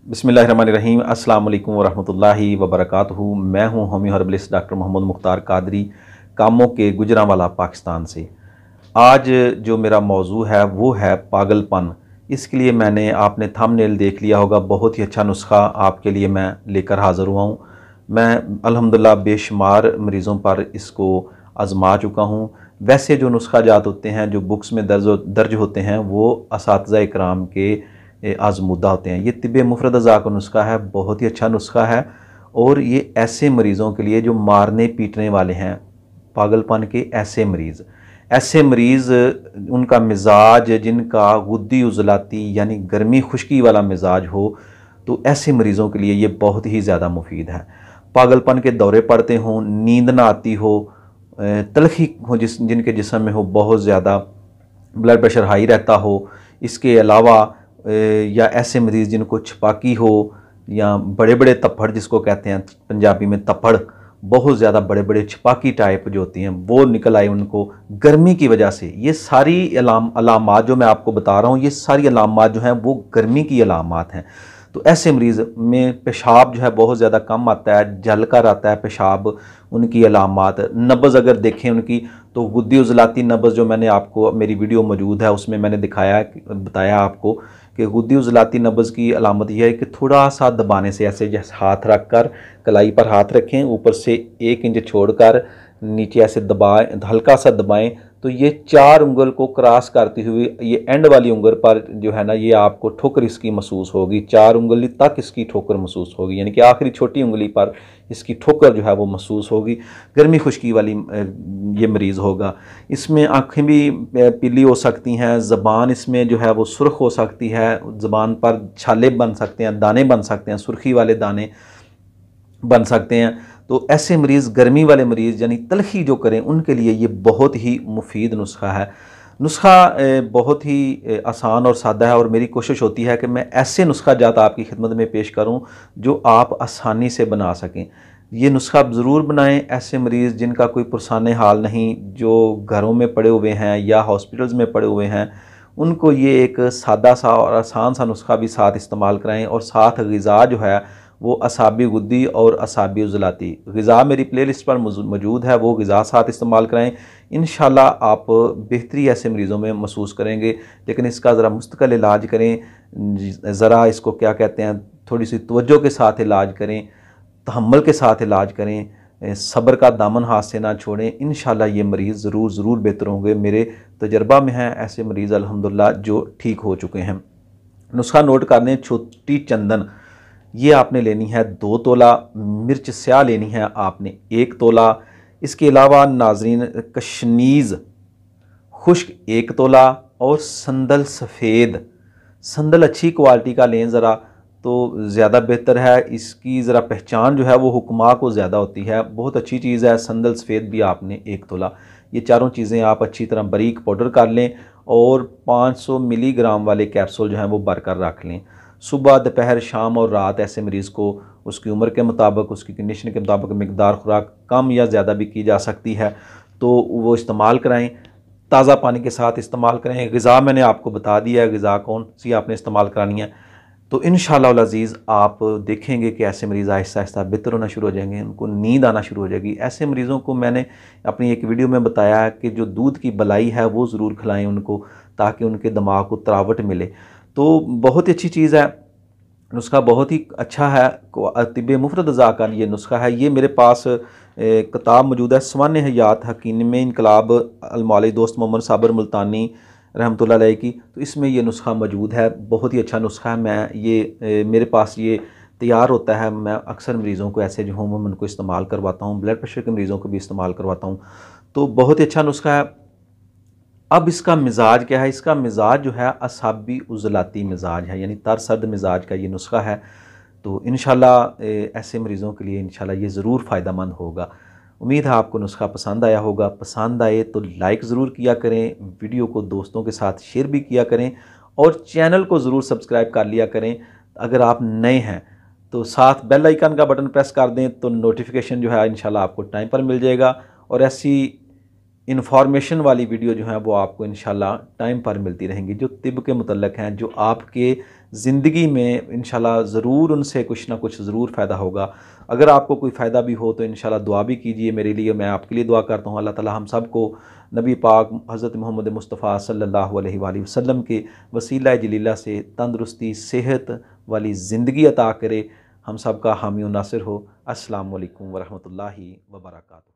बिस्मिल्लाहिर्रहमानिर्रहीम। अस्सलाम वालेकुम वरहमतुल्लाहि वबरकातुहू। मैं हूं होमी हर्बलिस्ट डॉक्टर मोहम्मद मुख्तार कादरी, कामों के गुजरांवाला पाकिस्तान से। आज जो मेरा मौजू है वो है पागलपन। इसके लिए मैंने, आपने थंबनेल देख लिया होगा, बहुत ही अच्छा नुस्खा आपके लिए मैं लेकर हाज़िर हुआ हूँ। मैं अल्हम्दुलिल्लाह बेशुमार मरीज़ों पर इसको आज़मा चुका हूँ। वैसे जो नुस्खा जात होते हैं, जो बुक्स में दर्ज होते हैं, वो असातिज़ा इकराम के आज़मूदा होते हैं। ये तिब्ब मुफ़रद अज़ा का नुस्खा है, बहुत ही अच्छा नुस्खा है। और ये ऐसे मरीज़ों के लिए जो मारने पीटने वाले हैं, पागलपन के ऐसे मरीज़ उनका मिजाज, जिनका गुद्दी उज़लाती यानी गर्मी खुश्की वाला मिजाज हो, तो ऐसे मरीज़ों के लिए ये बहुत ही ज़्यादा मुफीद है। पागलपन के दौरे पड़ते हों, नींद ना आती हो, तलखी हो जिनके जिस्म में हो, बहुत ज़्यादा ब्लड प्रेशर हाई रहता हो, इसके अलावा या ऐसे मरीज़ जिनको छपाकी हो, या बड़े बड़े तप्पड़ जिसको कहते हैं पंजाबी में तप्पड़, बहुत ज़्यादा बड़े बड़े छपाकी टाइप जो होती हैं वो निकल आए उनको गर्मी की वजह से। ये सारी अलामात जो मैं आपको बता रहा हूँ, ये सारी अलामात जो हैं वो गर्मी की अलामात हैं। तो ऐसे मरीज़ में पेशाब जो है बहुत ज़्यादा कम आता है, जल कर आता है पेशाब, उनकी अलामात। नब्ज़ अगर देखें उनकी, तो गुद्दी उज़लाती नब्ज़, जो मैंने आपको, मेरी वीडियो मौजूद है उसमें मैंने बताया आपको कि गुद्दी उज़लाती नब्ज़ की अलामत यह है कि थोड़ा सा दबाने से, ऐसे जैसे हाथ रख कर कलाई पर हाथ रखें, ऊपर से 1 इंच छोड़कर नीचे ऐसे दबाएं, हल्का सा दबाएं, तो ये 4 उंगल को क्रॉस करती हुई ये एंड वाली उंगल पर जो है ना, ये आपको ठोकर इसकी महसूस होगी। 4 उंगली तक इसकी ठोकर महसूस होगी, यानी कि आखिरी छोटी उंगली पर इसकी ठोकर जो है वो महसूस होगी। गर्मी खुश्की वाली ये मरीज़ होगा। इसमें आँखें भी पीली हो सकती हैं, ज़बान इसमें जो है वो सुर्ख हो सकती है, ज़बान पर छाले बन सकते हैं, दाने बन सकते हैं, सुर्खी वाले दाने बन सकते हैं। तो ऐसे मरीज़, गर्मी वाले मरीज़ यानी तलखी जो करें, उनके लिए ये बहुत ही मुफीद नुस्खा है। नुस्खा बहुत ही आसान और सादा है, और मेरी कोशिश होती है कि मैं ऐसे नुस्खा जात आपकी खिदमत में पेश करूं जो आप आसानी से बना सकें। ये नुस्खा आप ज़रूर बनाएं। ऐसे मरीज़ जिनका कोई पुरसाने हाल नहीं, जो घरों में पड़े हुए हैं या हॉस्पिटल्स में पड़े हुए हैं, उनको ये एक सादा सा और आसान सा नुस्खा भी साथ इस्तेमाल कराएं। और साथ ग़िज़ा जो है वो असाबी गुद्दी और असाबी उज़लाती ग़िज़ा मेरी प्लेलिस्ट पर मौजूद है, वो ग़िज़ा साथ इस्तेमाल करें। इंशाल्लाह आप बेहतरी ऐसे मरीज़ों में महसूस करेंगे। लेकिन इसका ज़रा मुस्तकिल इलाज करें, ज़रा इसको क्या कहते हैं, थोड़ी सी तवज्जो के साथ इलाज करें, तहम्मुल के साथ इलाज करें, सब्र का दामन हाथ से ना छोड़ें। इंशाल्लाह ये मरीज़ ज़रूर बेहतर होंगे। मेरे तजर्बा में हैं ऐसे मरीज़ अल्हम्दुलिल्लाह जो ठीक हो चुके हैं। नुस्खा नोट कर लें। छोटी चंदन ये आपने लेनी है 2 तोला, मिर्च स्याह लेनी है आपने 1 तोला। इसके अलावा नाजरीन, कशनीज़ खुश्क 1 तोला, और संदल सफ़ेद, संदल अच्छी क्वालिटी का लें ज़रा, तो ज़्यादा बेहतर है। इसकी ज़रा पहचान जो है वो हुक्मा को ज़्यादा होती है, बहुत अच्छी चीज़ है। संदल सफ़ेद भी आपने 1 तोला। ये चारों चीज़ें आप अच्छी तरह बारीक पाउडर कर लें, और 500 मिलीग्राम वाले कैप्सूल जो हैं वो भर कर रख लें। सुबह, दोपहर, शाम और रात ऐसे मरीज़ को उसकी उम्र के मुताबिक, उसकी कंडीशन के मुताबिक मिकदार खुराक कम या ज़्यादा भी की जा सकती है, तो वो इस्तेमाल कराएं। ताज़ा पानी के साथ इस्तेमाल करें। ग़िज़ा मैंने आपको बता दिया है, ग़िज़ा कौन सी आपने इस्तेमाल करानी है। तो इंशाअल्लाह अज़ीज़ आप देखेंगे कि ऐसे मरीज़ आहिस्ता आहिस्ता बेहतर होना शुरू हो जाएंगे, उनको नींद आना शुरू हो जाएगी। ऐसे मरीज़ों को मैंने अपनी एक वीडियो में बताया है कि जो दूध की बलाई है वो ज़रूर खिलाएँ उनको, ताकि उनके दिमाग को तरावट मिले। तो बहुत ही अच्छी चीज़ है, नुस्खा बहुत ही अच्छा है। तिब्ब मुफ़रद अज़ा का ये नुस्खा है। ये मेरे पास किताब मौजूद है, सवान हयात हकीम इनकलाब अलमौली दोस्त मोहम्मद साबर मुल्तानी रहमतुल्लाह अलैह की, तो इसमें ये नुस्खा मौजूद है। बहुत ही अच्छा नुस्खा है। मैं ये मेरे पास ये तैयार होता है। मैं अक्सर मरीज़ों को ऐसे जो हूँ मैं उनको इस्तेमाल करवाता हूँ, ब्लड प्रेशर के मरीज़ों को भी इस्तेमाल करवाता हूँ। तो बहुत ही अच्छा नुस्खा है। अब इसका मिजाज क्या है? इसका मिजाज जो है असाबी उज़लाती मिजाज है, यानी तरसर्द मिजाज का ये नुस्खा है। तो इंशाल्लाह ऐसे मरीज़ों के लिए इंशाल्लाह ये ज़रूर फ़ायदेमंद होगा। उम्मीद है आपको नुस्खा पसंद आया होगा। पसंद आए तो लाइक ज़रूर किया करें, वीडियो को दोस्तों के साथ शेयर भी किया करें, और चैनल को ज़रूर सब्सक्राइब कर लिया करें। अगर आप नए हैं तो साथ बेल आइकन का बटन प्रेस कर दें, तो नोटिफिकेशन जो है इंशाल्लाह आपको टाइम पर मिल जाएगा। और ऐसी इन्फॉर्मेशन वाली वीडियो जो है वो आपको इंशाल्लाह टाइम पर मिलती रहेंगी, जो तिब के मुतल्लक हैं, जो आपके ज़िंदगी में इंशाल्लाह ज़रूर उनसे कुछ ना कुछ ज़रूर फ़ायदा होगा। अगर आपको कोई फ़ायदा भी हो तो इंशाल्लाह दुआ भी कीजिए मेरे लिए, मैं आपके लिए दुआ करता हूँ। अल्लाह ताला हम सब को नबी पाक हज़रत मोहम्मद मुस्तफ़ा सल्लल्लाहु अलैहि वसल्लम के वसीला जलीला से तंदुरुस्ती, सेहत वाली ज़िंदगी अता करे। हम सब का हामी व नासिर हो। अस्सलामु अलैकुम व रहमतुल्लाहि व बरकातहू।